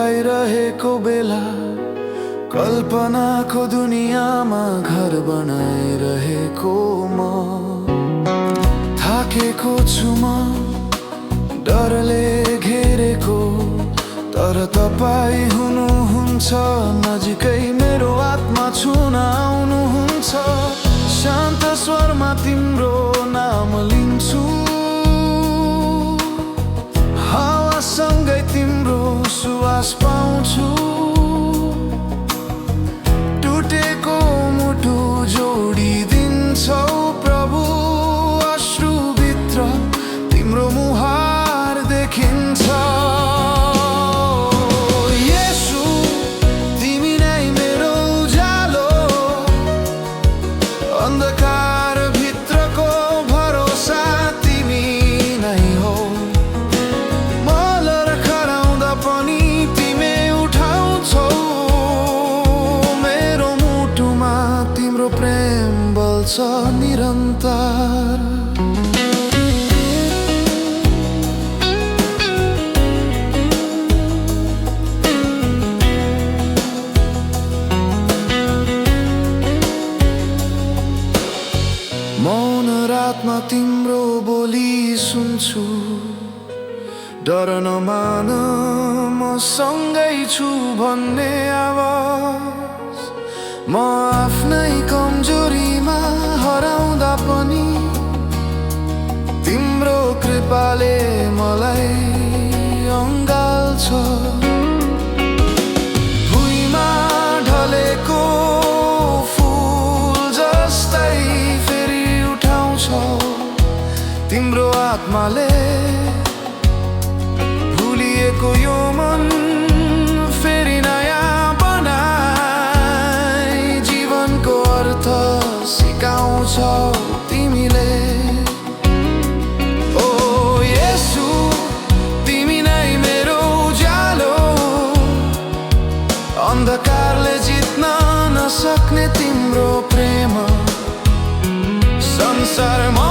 भइरहेको बेला कल्पनाको दुनियाँमा घर बनाइरहेको म थाकेको छु म डरले घेरेको, तर तपाईँ हुनुहुन्छ नजिकै, मेरो आत्मा छुन आउनुहुन्छ। शान्त स्वरमा तिम्रो नाम लिन्छु, हावासँगै तिम्रो सुवास पाउँछु। टुटेको मुटु जोडिदिन्छौ प्रभु, अश्रुभित्र तिम्रो मुहार देखिन्छ। येशू तिमी नै मेरो उज्यालो, अन्धकार भित्रको भरोसा तिमी नै हो। म लडखडाउँदा पनि तिमी उठाउँछौ, मेरो मुटुमा तिम्रो प्रेम बल्छ निरन्तर। मौन रातमा तिम्रो बोली सुन्छु, डर नमान म सँगै छु भन्ने आवाज। म आफ्नै कमजोरीमा हराउँदा पनि तिम्रो कृपाले मलाई अँगाल्छ। भुइँमा ढलेको फूल जस्तै फेरि उठाउँछौ तिम्रो आत्माले। भुलिएको यो मन फेरि नयाँ बनाई, जीवनको अर्थ सिकाउँछौ तिमीले। ओ येशू तिमी नै मेरो उज्यालो, अन्धकारले जित्न नसक्ने तिम्रो प्रेम संसारमा